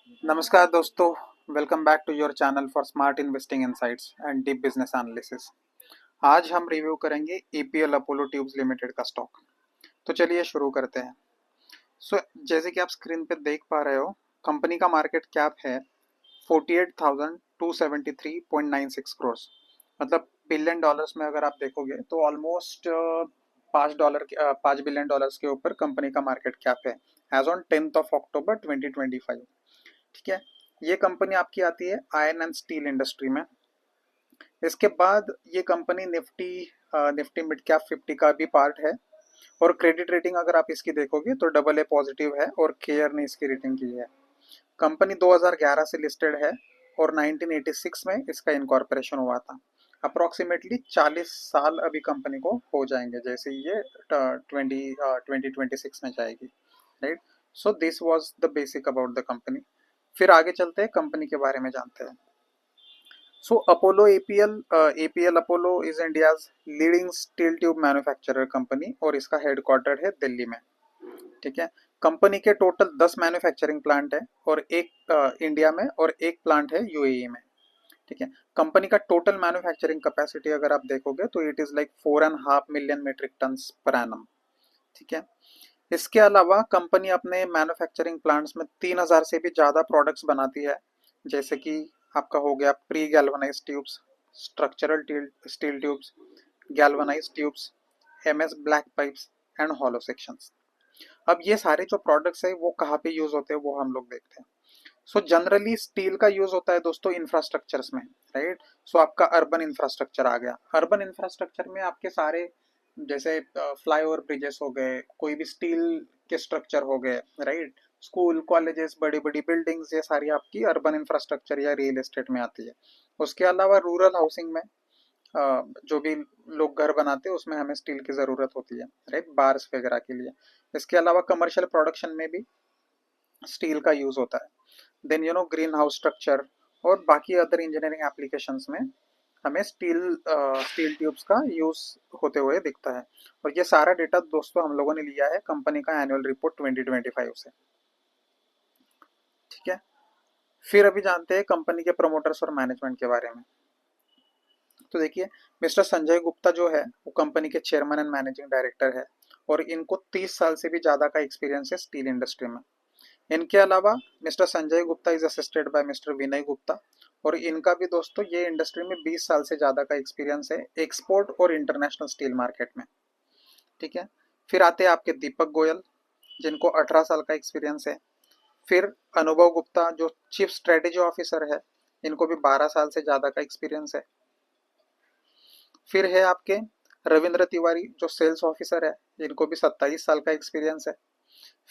नमस्कार दोस्तों, welcome back to your channel for smart investing insights and deep business analysis. आज हम review करेंगे ईपीएल अपोलो ट्यूब्स लिमिटेड का स्टॉक। तो चलिए शुरू करते हैं। जैसे कि आप स्क्रीन पे देख पा रहे हो, कंपनी का मार्केट कैप है 48,273.96 करोड़। मतलब बिलियन डॉलर्स में अगर आप देखोगे तो ऑलमोस्ट $5 बिलियन के ऊपर कंपनी का मार्केट कैप है एज ऑन 10 अक्टूबर 2025। ठीक है। ये कंपनी आपकी आती है आयरन एंड स्टील इंडस्ट्री में। इसके बाद ये कंपनी निफ्टी मिड कैप 50 का भी पार्ट है। और क्रेडिट रेटिंग अगर आप इसकी देखोगे तो डबल ए पॉजिटिव है और केयर ने इसकी रेटिंग की है। कंपनी 2011 से लिस्टेड है और 1986 में इसका इनकॉर्पोरेशन हुआ था। अप्रोक्सीमेटली 40 साल अभी कंपनी को हो जाएंगे जैसे ये 2026 में जाएगी। Right. So this was the basic about the company. फिर आगे चलते हैं, कंपनी के बारे में जानते हैं। So Apollo APL Apollo is India's leading steel tube manufacturer company और इसका हेडक्वार्टर है दिल्ली में। ठीक है। कंपनी के टोटल 10 मैन्युफैक्चरिंग प्लांट है और एक इंडिया में और एक प्लांट है यूएई में। ठीक है। कंपनी का टोटल मैन्युफैक्चरिंग कैपेसिटी अगर आप देखोगे तो it is like 4.5 million metric ton per annum. ठीक है। इसके अलावा कंपनी अपने मैन्युफैक्चरिंग प्लांट्स में 3,000 से भी ज़्यादा प्रोडक्ट्स बनाती है। जैसे कि आपका हो गया pre galvanize tubes, structural steel tubes, galvanize tubes, MS black pipes and hollow sections. अब ये सारे जो प्रोडक्ट्स है वो कहाँ पे यूज होते हैं वो हम लोग देखते हैं। सो जनरली स्टील का यूज होता है दोस्तों इंफ्रास्ट्रक्चर्स में। राइट। सो आपका अर्बन इंफ्रास्ट्रक्चर आ गया। अर्बन इंफ्रास्ट्रक्चर में आपके सारे जैसे फ्लाईओवर ब्रिजेस हो गए, कोई भी स्टील के स्ट्रक्चर हो गए। राइट। स्कूल कॉलेजेस, बड़ी बड़ी बिल्डिंग्स, ये सारी आपकी अर्बन इंफ्रास्ट्रक्चर या रियल एस्टेट में आती है। उसके अलावा रूरल हाउसिंग में जो भी लोग घर बनाते हैं उसमें हमें स्टील की ज़रूरत होती है। राइट। बार्स वगैरह के लिए। इसके अलावा कमर्शियल प्रोडक्शन में भी स्टील का यूज होता है। देन ग्रीन हाउस स्ट्रक्चर और बाकी अदर इंजीनियरिंग एप्लीकेशंस में हमें स्टील ट्यूब्स का यूज होते हुए दिखता है। और ये सारा डेटा दोस्तों हम लोगों ने लिया है कंपनी का एनुअल रिपोर्ट 2025 से। ठीक है। फिर अभी जानते हैं कंपनी के प्रमोटर्स और मैनेजमेंट के बारे में। तो देखिए, मिस्टर संजय गुप्ता जो है वो कंपनी के चेयरमैन एंड मैनेजिंग डायरेक्टर है और इनको 30 साल से भी ज़्यादा का एक्सपीरियंस है स्टील इंडस्ट्री में। इनके अलावा mister Sanjay Gupta is assisted by mister Vinay Gupta और इनका भी दोस्तों ये इंडस्ट्री में 20 साल से ज़्यादा का एक्सपीरियंस है एक्सपोर्ट और इंटरनेशनल स्टील मार्केट में। ठीक है। फिर आते हैं आपके दीपक गोयल जिनको 18 साल का एक्सपीरियंस है। फिर अनुभव गुप्ता जो चीफ स्ट्रेटेजी ऑफिसर है, इनको भी 12 साल से ज़्यादा का एक्सपीरियंस है। फिर है आपके रविंद्र तिवारी जो सेल्स ऑफिसर है, इनको भी 27 साल का एक्सपीरियंस है।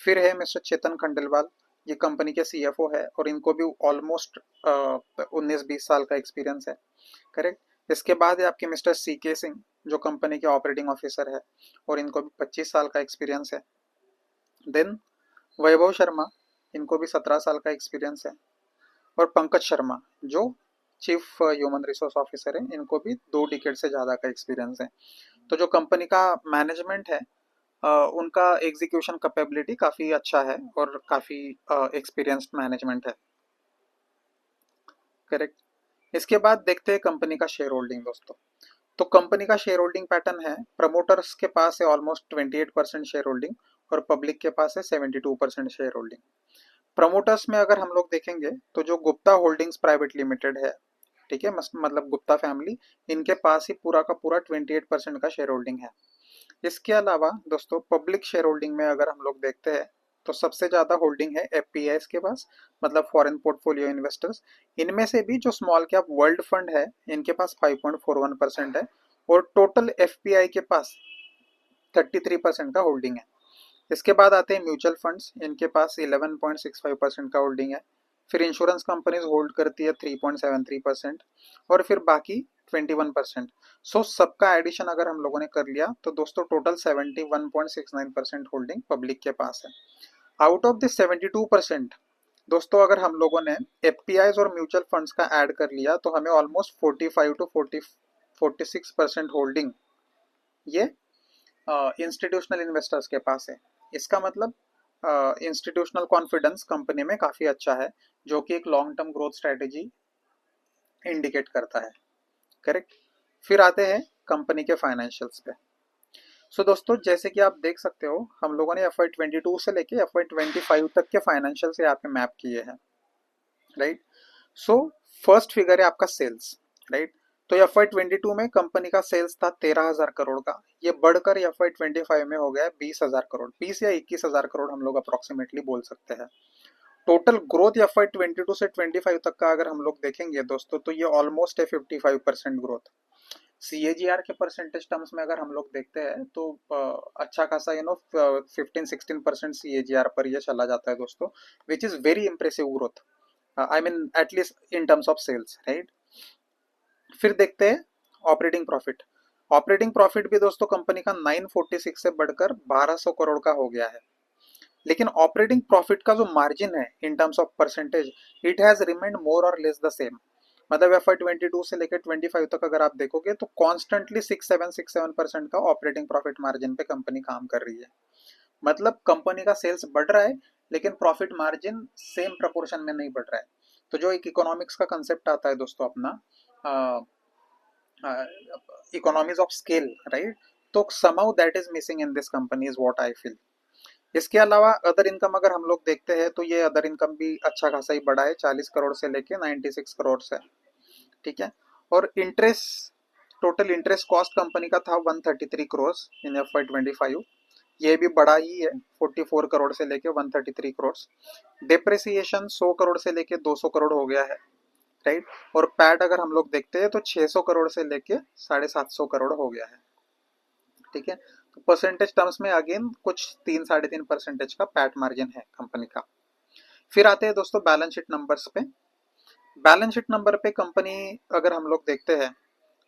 फिर है मिस्टर चेतन खंडेलवाल, ये कंपनी के सीएफओ है और इनको भी ऑलमोस्ट 19-20 साल का एक्सपीरियंस है। करेक्ट। इसके बाद है आपके मिस्टर सी के सिंह जो कंपनी के ऑपरेटिंग ऑफिसर है और इनको भी 25 साल का एक्सपीरियंस है। देन वैभव शर्मा, इनको भी 17 साल का एक्सपीरियंस है। और पंकज शर्मा जो चीफ ह्यूमन रिसोर्स ऑफिसर है, इनको भी 2 डिकेड से ज़्यादा का एक्सपीरियंस है। तो जो कंपनी का मैनेजमेंट है उनका एग्जीक्यूशन कैपेबिलिटी काफ़ी अच्छा है और काफ़ी एक्सपीरियंस्ड मैनेजमेंट है। करेक्ट। इसके बाद देखते हैं कंपनी का शेयर होल्डिंग दोस्तों। तो कंपनी का शेयर होल्डिंग पैटर्न है, प्रमोटर्स के पास है ऑलमोस्ट 28% शेयर होल्डिंग और पब्लिक के पास है 72% शेयर होल्डिंग। प्रमोटर्स में अगर हम लोग देखेंगे तो जो गुप्ता होल्डिंग्स प्राइवेट लिमिटेड है, ठीक है, मतलब गुप्ता फैमिली, इनके पास ही पूरा का पूरा 28% का शेयर होल्डिंग है। इसके अलावा दोस्तों पब्लिक शेयर होल्डिंग में अगर हम लोग देखते हैं तो सबसे ज़्यादा होल्डिंग है एफपीआईज के पास, मतलब फॉरेन पोर्टफोलियो इन्वेस्टर्स। इनमें से भी जो स्मॉल कैप वर्ल्ड फंड है, इनके पास 5.41% है और टोटल एफपीआई के पास 33% का होल्डिंग है। इसके बाद आते हैं म्यूचुअल फंड्स, इनके पास 11.65% का होल्डिंग है। फिर इंश्योरेंस कंपनीज होल्ड करती है 3.73% और फिर बाकी 21%। सो सबका एडिशन अगर हम लोगों ने कर लिया तो दोस्तों टोटल 71.69% होल्डिंग पब्लिक के पास है। आउट ऑफ दिस 72% दोस्तों अगर हम लोगों ने एफपीआईज और म्यूचुअल फंड्स का ऐड कर लिया तो हमें ऑलमोस्ट 46% होल्डिंग ये इंस्टीट्यूशनल इन्वेस्टर्स के पास है। इसका मतलब इंस्टीट्यूशनल कॉन्फिडेंस कंपनी में काफ़ी अच्छा है, जो कि एक long term growth strategy indicate करता है। करेक्ट। फिर आते हैं कंपनी के फाइनेंशियल्स पे। दोस्तों जैसे कि आप देख सकते हो, हम लोगों ने FY22 से लेके FY25 तक के फाइनेंशियल्स यहाँ पे मैप किए हैं, राइट। सो फर्स्ट फिगर है आपका सेल्स, राइट। तो FY22 में कंपनी का सेल्स था 13,000 करोड़ का, ये बढ़कर FY25 में हो गया 20,000 करोड़, 20 या 21,000 करोड़ हम लोग अप्रोक्सीमेटली बोल सकते हैं। टोटल ग्रोथ FY22 से 25 तक का अगर हम लोग देखेंगे दोस्तों, तो ये ऑलमोस्ट है 55% ग्रोथ। CAGR के परसेंटेज टर्म्स में अगर हम लोग देखते हैं तो अच्छा खासा 15-16% CAGR पर ये चला जाता है दोस्तों, which is very impressive growth, I mean at least in terms of sales, right. फिर देखते हैं ऑपरेटिंग प्रॉफिट। ऑपरेटिंग प्रॉफिट भी दोस्तों कंपनी का 946 से बढ़कर 1200 करोड़ का हो गया है, लेकिन ऑपरेटिंग प्रॉफिट का जो मार्जिन है in terms of percentage, it has remained more और लेस द सेम। मतलब FY22 से लेकर 25 तक अगर आप देखोगे तो कॉन्स्टेंटली 6-7% का ऑपरेटिंग प्रॉफिट मार्जिन पे कंपनी काम कर रही है। मतलब कंपनी का सेल्स बढ़ रहा है, लेकिन प्रॉफिट मार्जिन सेम प्रपोर्शन में नहीं बढ़ रहा है। तो जो एक इकोनॉमिक्स का कंसेप्ट आता है दोस्तों अपना, इकोनॉमीज ऑफ स्केल, राइट, तो somehow that is missing in this company is what I feel. इसके अलावा अदर इनकम अगर हम लोग देखते हैं तो ये अदर इनकम भी अच्छा खासा ही बढ़ा है, 40 करोड़ से लेके 96 करोड़ से, ठीक है। और interest, total interest cost company का था 133 करोड़ इन FY25, ये भी बड़ा ही है, 44 करोड़ से लेके 133 करोड़। डिप्रिसिएशन 100 करोड़ से लेके 200 करोड़ हो गया है, राइट। और पैट अगर हम लोग देखते हैं तो 600 करोड़ से लेके 750 करोड़ हो गया है, ठीक है। तो परसेंटेज टर्म्स में अगेन कुछ 3-3.5% का पैट मार्जिन है कंपनी का। फिर आते हैं दोस्तों बैलेंस शीट नंबर्स पे। बैलेंस शीट नंबर पे कंपनी अगर हम लोग देखते हैं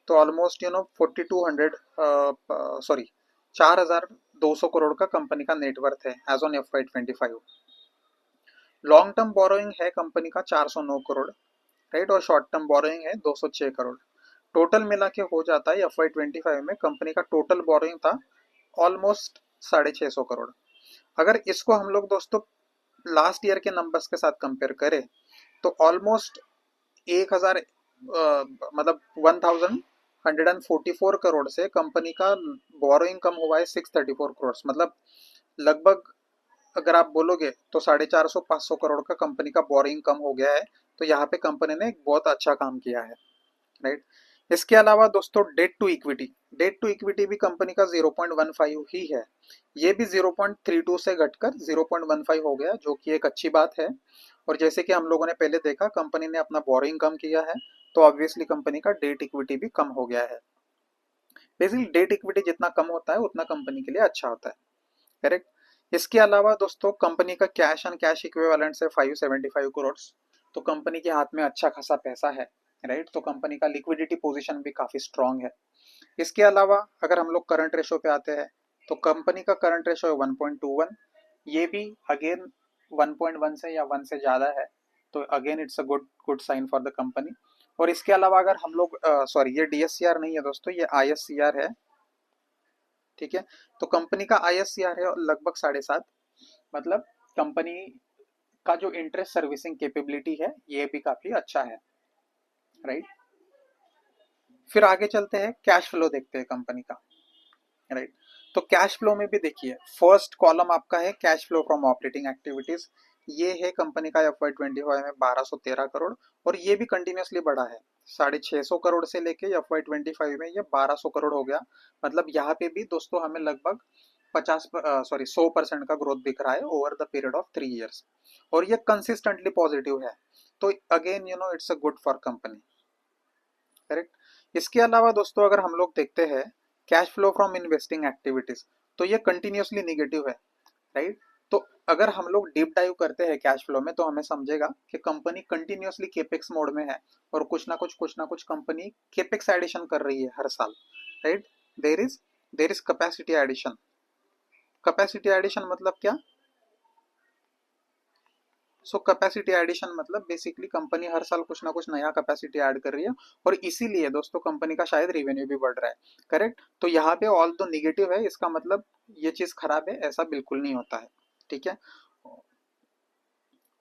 तो ऑलमोस्ट 4,200 करोड़ का कंपनी का नेटवर्थ है as on FY25। Long term borrowing है कंपनी का 409 करोड़, राइट, और शॉर्ट टर्म बोरोइंग है 206 करोड़। टोटल मिला के हो जाता है FY25 में कंपनी का टोटल बोरोइंग था ऑलमोस्ट 650 करोड़। अगर इसको हम लोग दोस्तों लास्ट ईयर के नंबर्स के साथ कंपेयर करें तो ऑलमोस्ट 1000 मतलब 1144 करोड़ से कंपनी का बोरोइंग कम हुआ है 634 करोड़। मतलब लगभग अगर आप बोलोगे तो 450-500 करोड़ का कंपनी का बोरोइंग कम हो गया है। तो यहाँ पे कंपनी ने एक बहुत अच्छा काम किया है, राइट। इसके अलावा दोस्तों डेट टू इक्विटी भी कंपनी का 0.15 ही है, ये भी 0.32 से घटकर 0.15 हो गया, जो कि एक अच्छी बात है। और जैसे कि हम लोगों ने पहले देखा, कंपनी ने अपना बोरिंग कम किया है, तो ऑब्वियसली कंपनी का डेट इक्विटी भी कम हो गया है। बेसिकली डेट इक्विटी जितना कम होता है उतना कंपनी के लिए अच्छा होता है, करेक्ट। इसके अलावा दोस्तों कंपनी का कैश एंड कैश इक्विवेलेंट है 575 करोड़, तो कंपनी के हाथ में अच्छा खासा पैसा है, राइट। तो कंपनी का लिक्विडिटी पोजीशन भी काफी स्ट्रांग है। इसके अलावा अगर हम लोग करंट रेशो पे आते हैं तो कंपनी का करंट रेशो है 1.21, ये भी अगेन 1.1 से या 1 से ज़्यादा है, तो again it's a good good sign for the company. और इसके अलावा अगर हम लोग सॉरी, ये DSCR नहीं है दोस्तों, ये ISCR है, ठीक है। तो कंपनी का ISCR है लगभग 7.5, मतलब कंपनी का जो इंटरेस्ट सर्विसिंग कैपेबिलिटी है ये भी काफ़ी अच्छा है, राइट। फिर आगे चलते हैं, कैश फ्लो देखते हैं कंपनी का, राइट। तो कैश फ्लो में भी देखिए, फर्स्ट कॉलम आपका है cash flow from operating activities, ये है कंपनी का FY25 में 1213 करोड़, और ये भी कंटिन्यूसली बढ़ा है, 650 करोड़ से लेके FY25 में ये 1200 करोड़ हो गया। मतलब यहाँ पे भी दोस्तों हमें लगभग 100% का ग्रोथ दिख रहा है over the period of 3 years, और ये कंसिस्टेंटली पॉजिटिव है। तो again it's a good for company, correct. इसके अलावा दोस्तों अगर हम लोग देखते हैं cash flow from investing activities, तो ये कंटिन्यूसली निगेटिव है, राइट। तो अगर हम लोग डीप डाइव करते हैं कैश फ्लो में तो हमें समझेगा कि कंपनी कंटिन्यूसली केपेक्स मोड में है, और कुछ ना कुछ कंपनी केपेक्स एडिशन कर रही है हर साल, right. There is capacity addition. Capacity addition मतलब क्या? कैपेसिटी एडिशन मतलब बेसिकली कंपनी हर साल कुछ ना कुछ नया कैपेसिटी ऐड कर रही है, और इसीलिए दोस्तों कंपनी का शायद रेवेन्यू भी बढ़ रहा है, करेक्ट। तो यहाँ पे ऑल तो निगेटिव है, इसका मतलब ये चीज खराब है ऐसा बिल्कुल नहीं होता है, ठीक है।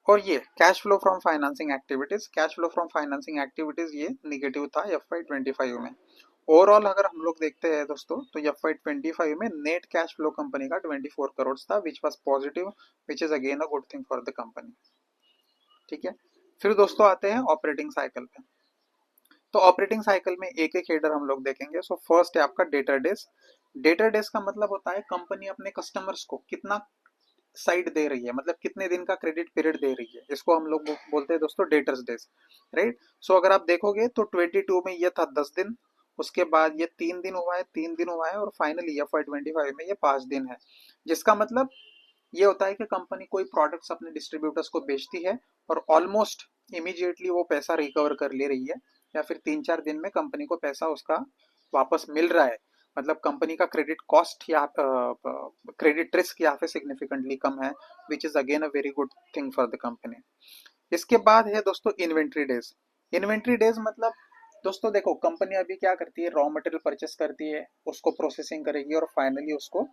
और ये cash flow from financing activities, cash flow from financing activities ये निगेटिव था FY25 में। ओवरऑल अगर हम लोग देखते हैं दोस्तों तो FY25 में नेट कैश फ्लो कंपनी का 24 करोड़ था, which was positive, which is again a good thing for the company. ठीक है, फिर दोस्तों आते हैं ऑपरेटिंग साइकिल पे। तो ऑपरेटिंग साइकिल में एक एक हेडर हम लोग देखेंगे। सो फर्स्ट है आपका डेटर डेज। डेटर डेज का मतलब होता है कंपनी अपने कस्टमर्स को कितना साइड दे रही है, मतलब कितने दिन का क्रेडिट पीरियड दे रही है, इसको हम लोग बोलते हैं दोस्तों डेटर्स डेज, राइट। सो अगर आप देखोगे तो 22 में ये था 10 दिन, उसके बाद ये 3 दिन हुआ है, 3 दिन हुआ है, और फाइनली FY25 में ये 5 दिन है। जिसका मतलब ये होता है कि कंपनी कोई प्रोडक्ट्स अपने डिस्ट्रीब्यूटर्स को बेचती है और ऑलमोस्ट इमीडिएटली वो पैसा रिकवर कर ले रही है, या फिर 3-4 दिन में कंपनी को पैसा उसका वापस मिल रहा है। मतलब कंपनी का क्रेडिट कॉस्ट या क्रेडिट रिस्क यहाँ पे सिग्निफिकेंटली कम है, विच is again a very good thing for the company. इसके बाद है दोस्तों इन्वेंट्री डेज। इन्वेंट्री डेज मतलब दोस्तों देखो कंपनी अभी क्या करती है, रॉ मटेरियल परचेस करती है, उसको प्रोसेसिंग करेगी और फाइनली उसको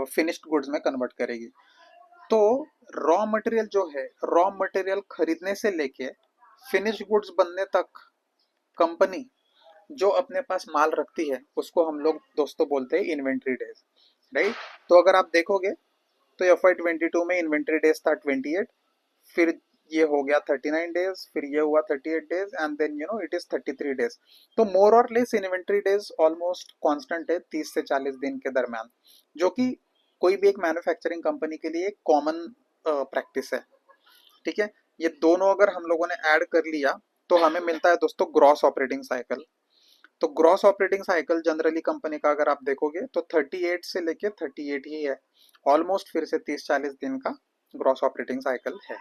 फिनिश्ड गुड्स में कन्वर्ट करेगी। तो रॉ मटेरियल जो है, रॉ मटेरियल खरीदने से लेके फिनिश गुड्स बनने तक कंपनी जो अपने पास माल रखती है उसको हम लोग दोस्तों बोलते हैं इन्वेंट्री डेज, राइट। तो अगर आप देखोगे तो FY22 में इन्वेंट्री डेज था 28, फिर ये हो गया 39 डेज, फिर ये हुआ 38 days, and then it is 33 days. तो मोर और less inventory days almost constant है 30 से 40 दिन के दरमियान, जो कि कोई भी एक मैन्युफैक्चरिंग कंपनी के लिए एक कॉमन प्रैक्टिस है। ठीक है, ये दोनों अगर हम लोगों ने ऐड कर लिया तो हमें मिलता है दोस्तों ग्रॉस ऑपरेटिंग साइकिल। तो gross operating cycle generally company का अगर आप देखोगे तो 38 से लेके 38 ही है, ऑलमोस्ट फिर से 30-40 दिन का ग्रॉस ऑपरेटिंग साइकिल है।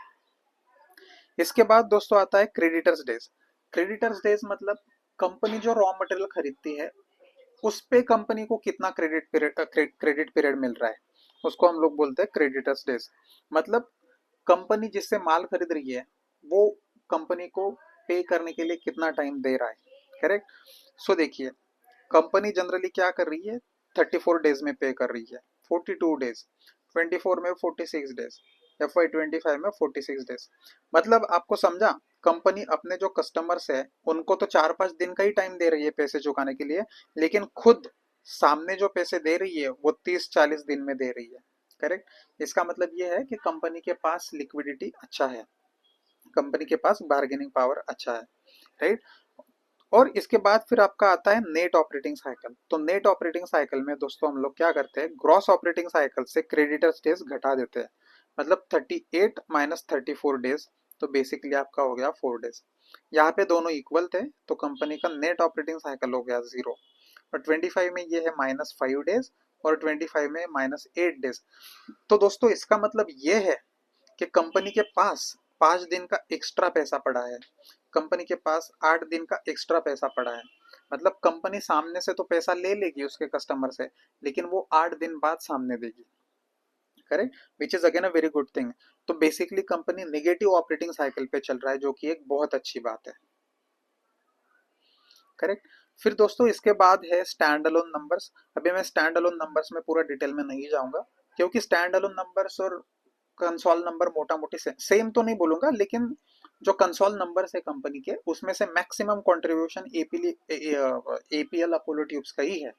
इसके बाद दोस्तों आता है क्रेडिटर्स डेज। क्रेडिटर्स डेज मतलब कंपनी जो रॉ मटेरियल खरीदती है उस पे कंपनी को कितना क्रेडिट पीरियड मिल रहा है, उसको हम लोग बोलते हैं क्रेडिटर्स डेज। मतलब कंपनी जिससे माल खरीद रही है वो कंपनी को पे करने के लिए कितना टाइम दे रहा है, करेक्ट। सो देखिए कंपनी जनरली क्या कर रही है, 34 डेज में पे कर रही है, 42 डेज, 24 में 46 डेज, FY25 में 46 डेज। मतलब आपको समझा, कंपनी अपने जो कस्टमर्स है उनको तो 4-5 दिन का ही टाइम दे रही है पैसे चुकाने के लिए, लेकिन खुद सामने जो पैसे दे रही है वो 30-40 दिन में दे रही है, करेक्ट। इसका मतलब ये है कि कंपनी के पास लिक्विडिटी अच्छा है, कंपनी के पास बार्गेनिंग पावर अच्छा है, राइट। और इसके बाद फिर आपका आता है नेट ऑपरेटिंग साइकिल। तो नेट ऑपरेटिंग साइकिल में दोस्तों हम लोग क्या करते हैं, ग्रॉस ऑपरेटिंग साइकिल से क्रेडिटर्स डेज घटा देते हैं, मतलब 38 माइनस 34 डेज, तो बेसिकली आपका हो गया 4 डेज। यहाँ पे दोनों इक्वल थे तो कंपनी का नेट ऑपरेटिंग साइकिल हो गया 0। और 25 में ये है -5 डेज और 25 में -8 डेज। तो दोस्तों इसका मतलब ये है कि कंपनी के पास 5 दिन का एक्स्ट्रा पैसा पड़ा है, कंपनी के पास 8 दिन का एक्स्ट्रा पैसा पड़ा है। मतलब कंपनी सामने से तो पैसा ले लेगी उसके कस्टमर से, लेकिन वो 8 दिन बाद सामने देगी, correct, which is again a very good thing. तो basically company negative operating cycle पे चल रहा है, जो कि एक बहुत अच्छी बात है, करेक्ट। फिर दोस्तों इसके बाद है स्टैंड अलोन नंबर्स। अभी मैं स्टैंड अलोन नंबर्स में पूरा डिटेल में नहीं जाऊंगा, क्योंकि स्टैंड अलोन नंबर्स और कंसोल नंबर मोटा मोटी सेम तो नहीं बोलूंगा, लेकिन जो कंसोल नंबर्स है कंपनी के उसमें से maximum contribution APL Apollo tubes का ही है।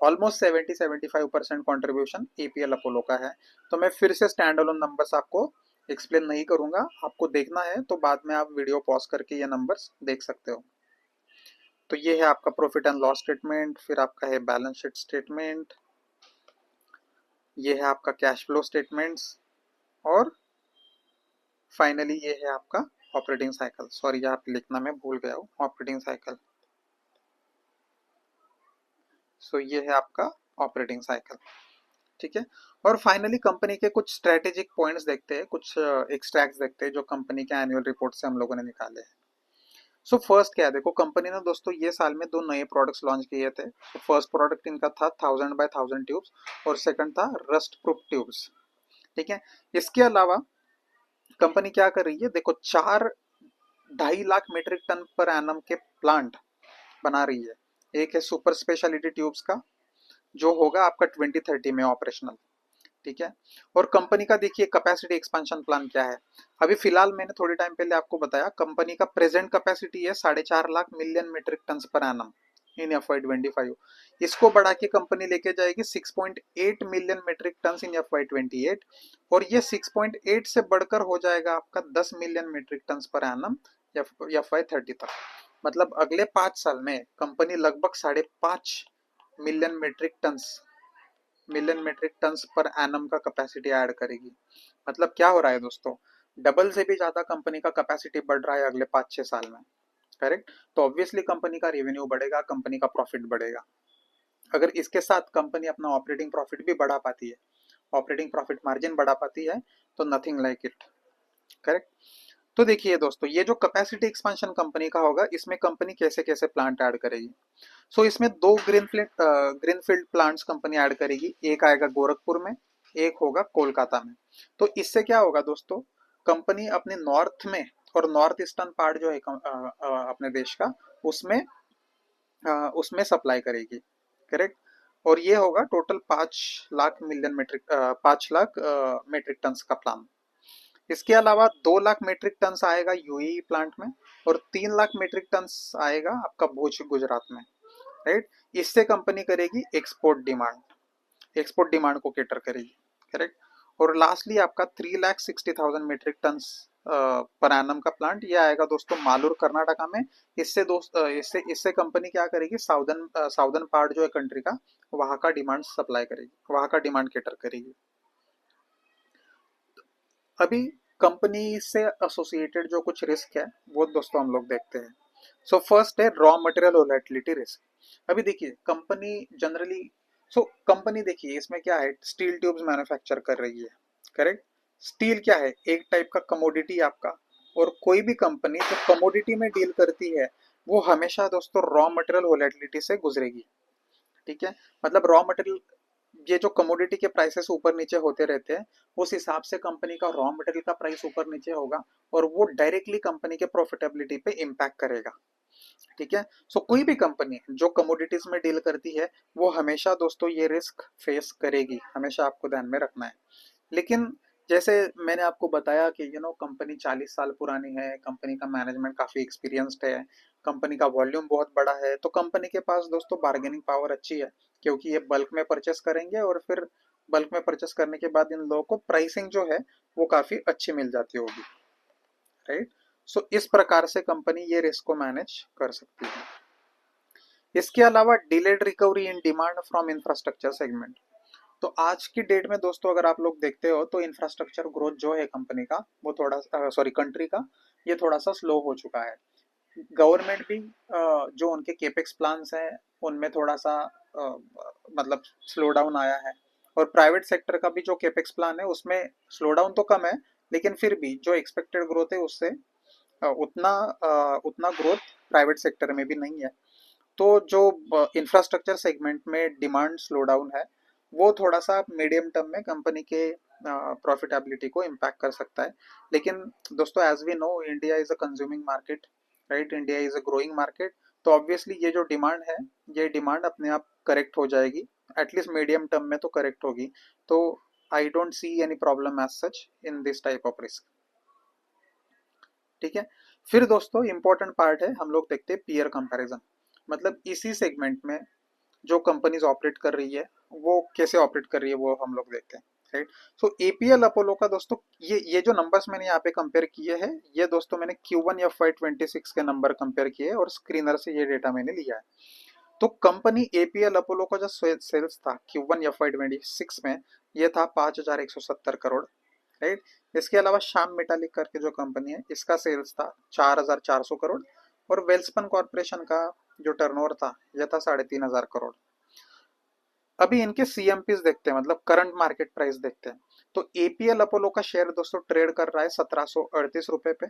ऑलमोस्ट 70-75% कॉन्ट्रीब्यूशन एपीएल अपोलो का है। तो मैं फिर से स्टैंड अलोन नंबर्स आपको एक्सप्लेन नहीं करूंगा, आपको देखना है तो बाद में आप वीडियो पॉज करके ये नंबर्स देख सकते हो। तो ये है आपका प्रॉफिट एंड लॉस स्टेटमेंट, फिर आपका है बैलेंस शीट स्टेटमेंट, ये है आपका कैश फ्लो स्टेटमेंट्स, और फाइनली ये है आपका ऑपरेटिंग साइकिल। सॉरी यहाँ पे लिखना मैं भूल गया हूँ, ऑपरेटिंग साइकिल। सो ये है आपका ऑपरेटिंग साइकिल, ठीक है। और फाइनली कंपनी के कुछ स्ट्रेटेजिक पॉइंट्स देखते हैं, कुछ एक्सट्रैक्ट्स देखते हैं जो कंपनी के एनुअल रिपोर्ट से हम लोगों ने निकाले हैं। सो फर्स्ट क्या है, देखो कंपनी ने दोस्तों ये साल में 2 नए प्रोडक्ट्स लॉन्च किए थे। फर्स्ट प्रोडक्ट इनका था 1000x1000 ट्यूब्स, और सेकंड था रस्ट प्रूफ ट्यूब्स, ठीक है। इसके अलावा कंपनी क्या कर रही है, देखो 4-2.5 lakh metric ton per annum के प्लांट बना रही है। एक है सुपर स्पेशलिटी ट्यूब्स का, जो होगा आपका 2030 में ऑपरेशनल। ठीक है। और कंपनी का देखिए कैपेसिटी एक्सपेंशन प्लान क्या है। अभी फिलहाल मैंने थोड़े टाइम पहले आपको बताया कंपनी का प्रेजेंट कैपेसिटी है 4.5 lakh million metric ton per annum in FY 25। इसको बढ़ा के कंपनी लेके जाएगी 6.8 million metric ton in FY 28, और ये 6.8 से बढ़कर हो जाएगा आपका 10 million metric ton per annum FY 30 तक। मतलब अगले 5 साल में कंपनी लगभग 5.5 million metric tons per annum का कैपेसिटी ऐड करेगी। मतलब क्या हो रहा है दोस्तों, डबल से भी ज्यादा कंपनी का कैपेसिटी बढ़ रहा है अगले 5-6 साल में। करेक्ट। तो ऑब्वियसली कंपनी का रेवेन्यू बढ़ेगा, कंपनी का प्रॉफिट बढ़ेगा। अगर इसके साथ कंपनी अपना ऑपरेटिंग प्रॉफिट भी बढ़ा पाती है, ऑपरेटिंग प्रॉफिट मार्जिन बढ़ा पाती है, तो नथिंग लाइक इट। करेक्ट। तो देखिए दोस्तों, ये जो कैपेसिटी एक्सपेंशन कंपनी का होगा, इसमें कंपनी कैसे कैसे प्लांट ऐड करेगी। सो इसमें 2 ग्रीनफील्ड प्लांट्स कंपनी ऐड करेगी। एक आएगा गोरखपुर में, एक होगा कोलकाता में। तो इससे क्या होगा दोस्तों, कंपनी अपने नॉर्थ में और नॉर्थ ईस्टर्न पार्ट जो है अपने देश का, उसमें उसमें सप्लाई करेगी। करेक्ट। और ये होगा टोटल 5 लाख मेट्रिक टन का प्लान। इसके अलावा 2 लाख मेट्रिक टन आएगा यूएई प्लांट में, और 3 लाख मेट्रिक टन आएगा आपका भुज गुजरात में। राइट। इससे कंपनी करेगी एक्सपोर्ट डिमांड को केटर करेगी। करेक्ट। और लास्टली आपका 3,60,000 मेट्रिक टन पर एनम का प्लांट ये आएगा दोस्तों मालूर कर्नाटका में। इससे कंपनी क्या करेगी, साउदर्न पार्ट जो है कंट्री का, वहां का डिमांड सप्लाई करेगी, वहां का डिमांड केटर करेगी। अभी कंपनी से एसोसिएटेड जो कुछ रिस्क है वो दोस्तों हम लोग देखते हैं। सो फर्स्ट है रॉ मटेरियल वोलेटिलिटी रिस्क। अभी देखिए कंपनी जनरली, कंपनी देखिए इसमें क्या है, स्टील ट्यूब्स मैन्युफैक्चर कर रही है। करेक्ट। स्टील क्या है, एक टाइप का कमोडिटी आपका। और कोई भी कंपनी जो कमोडिटी में डील करती है, वो हमेशा दोस्तों रॉ मटेरियल वोलेटिलिटी से गुजरेगी। ठीक है। मतलब रॉ मटेरियल, ये जो कमोडिटी के प्राइसेस ऊपर नीचे होते रहते हैं, उस हिसाब से कंपनी का रॉ मटेरियल का प्राइस ऊपर नीचे होगा, और वो डायरेक्टली कंपनी के प्रॉफिटेबिलिटी पे इम्पैक्ट करेगा। ठीक है। कोई भी कंपनी जो कमोडिटीज में डील करती है, वो हमेशा दोस्तों ये रिस्क फेस करेगी, हमेशा आपको ध्यान में रखना है। लेकिन जैसे मैंने आपको बताया कि कंपनी 40 साल पुरानी है, कंपनी का मैनेजमेंट काफी एक्सपीरियंस्ड है, कंपनी का वॉल्यूम बहुत बड़ा है, तो कंपनी के पास दोस्तों बार्गेनिंग पावर अच्छी है, क्योंकि ये बल्क में परचेस करेंगे, और फिर बल्क में परचेस करने के बाद इन लोगों को प्राइसिंग जो है वो काफी अच्छी मिल जाती होगी। राइट। इस प्रकार से कंपनी ये रिस्क को मैनेज कर सकती है। इसके अलावा delayed recovery in demand from infrastructure segment. तो आज की डेट में दोस्तों अगर आप लोग देखते हो, तो इंफ्रास्ट्रक्चर ग्रोथ जो है कंपनी का, वो थोड़ा कंट्री का, ये थोड़ा सा स्लो हो चुका है। गवर्नमेंट भी जो उनके केपेक्स प्लान्स हैं, उनमें थोड़ा सा मतलब स्लो डाउन आया है। और प्राइवेट सेक्टर का भी जो केपेक्स प्लान है, उसमें स्लो डाउन तो कम है, लेकिन फिर भी जो एक्सपेक्टेड ग्रोथ है उससे उतना ग्रोथ प्राइवेट सेक्टर में भी नहीं है। तो जो इंफ्रास्ट्रक्चर सेगमेंट में डिमांड स्लो डाउन है, वो थोड़ा सा मीडियम टर्म में कंपनी के प्रॉफिटेबिलिटी को इम्पैक्ट कर सकता है। लेकिन दोस्तों as we know, India is a consuming market. Right. India is a growing market. तो ऑब्वियसली ये जो डिमांड है, ये डिमांड अपने आप करेक्ट हो जाएगी, एटलीस्ट मीडियम टर्म में तो करेक्ट होगी। तो I don't see any problem as such in this type of risk. ठीक है। फिर दोस्तों इंपॉर्टेंट पार्ट है, हम लोग देखते हैं पीयर कंपैरिजन। मतलब इसी सेगमेंट में जो कंपनीज ऑपरेट कर रही है, वो कैसे ऑपरेट कर रही है वो हम लोग देखते हैं। राइट। एपीएल अपोलो का दोस्तों, ये जो नंबर्स मैंने यहाँ पे कंपेयर किए हैं, ये दोस्तों मैंने Q1 FY 26 के नंबर कंपेयर किए, और स्क्रीनर से ये डेटा मैंने लिया है। तो कंपनी एपीएल अपोलो का जो सेल्स था Q1 FY 26 में, ये था 5,170 करोड़। राइट। इसके अलावा श्याम मेटालिक करके जो कंपनी है, इसका सेल्स था 4,400 करोड़। और वेल्सपन कॉर्पोरेशन का जो टर्नओवर था, यह था 3,500 करोड़। अभी इनके सीएमपीज देखते हैं, मतलब करंट मार्केट प्राइस देखते हैं। तो एपीएल अपोलो का शेयर दोस्तों ट्रेड कर रहा है 1,738 रुपए पे।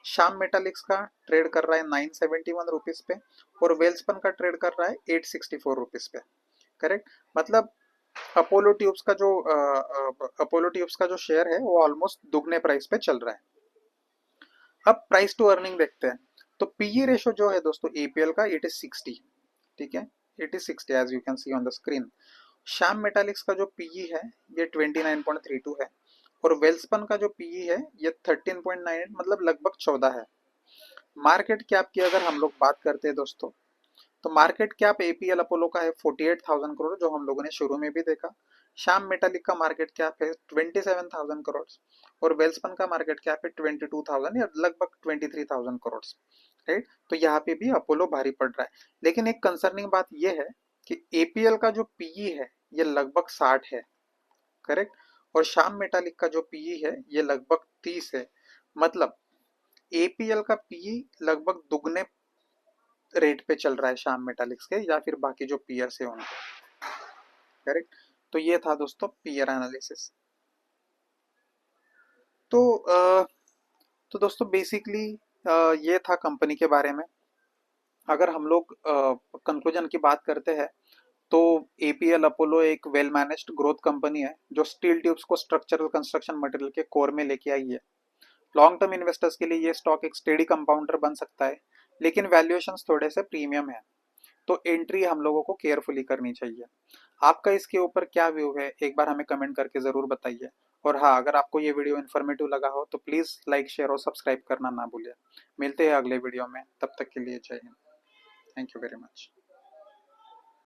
श्याम मेटालिक्स का ट्रेड कर रहा है 971 रुपीज पे। और वेल्सपन का ट्रेड कर रहा है 864 रुपीज पे। करेक्ट। मतलब अपोलो ट्यूब्स का जो शेयर है, वो ऑलमोस्ट दुगने प्राइस पे चल रहा है। अब प्राइस टू अर्निंग देखते हैं। तो पीई रेशो जो है दोस्तों एपीएल का, इट इज 60। ठीक है। It is 60 as you can see on the screen. Shyam Metalics का जो पीई है ये 29.32 है, और वेल्सपन का जो पीई है ये 13.98 मतलब लगभग 14 है। मार्केट कैप की अगर हम लोग बात करते हैं दोस्तों, तो मार्केट कैप एपीएल अपोलो का है 48,000 करोड़, जो हम लोगों ने शुरू में भी देखा। श्याम मेटालिक का मार्केट कैप है 27,000 करोड़, और वेल्सपन का मार्केट कैप है 22,000 या लगभग 23,000 करोड़। राइट, तो यहाँ पे भी अपोलो भारी पड़ रहा है। लेकिन एक कंसर्निंग बात यह है कि एपीएल का जो पीई है ये लगभग 60 है, करेक्ट, और श्याम मेटालिक का जो पीई है ये लगभग 30 है। मतलब एपीएल का पीई लगभग दुगने रेट पे चल रहा है श्याम मेटालिक्स के या फिर बाकी जो पीयर्स है उनके, करेक्ट। तो ये था दोस्तों पीयर एनालिसिस। तो तो दोस्तों बेसिकली ये था कंपनी के बारे में। अगर हम लोग कंक्लूजन की बात करते हैं, तो एपीएल अपोलो एक वेल मैनेज्ड ग्रोथ कंपनी है जो स्टील ट्यूब्स को स्ट्रक्चरल कंस्ट्रक्शन मटेरियल के कोर में लेके आई है। लॉन्ग टर्म इन्वेस्टर्स के लिए ये स्टॉक एक स्टेडी कंपाउंडर बन सकता है, लेकिन वैल्यूएशंस थोड़े से प्रीमियम है, तो एंट्री हम लोगों को केयरफुली करनी चाहिए। आपका इसके ऊपर क्या व्यू है, एक बार हमें कमेंट करके ज़रूर बताइए। और हाँ, अगर आपको ये वीडियो इन्फॉर्मेटिव लगा हो तो प्लीज़ लाइक शेयर और सब्सक्राइब करना ना भूलिए। मिलते हैं अगले वीडियो में, तब तक के लिए जय Hind. Thank you very much.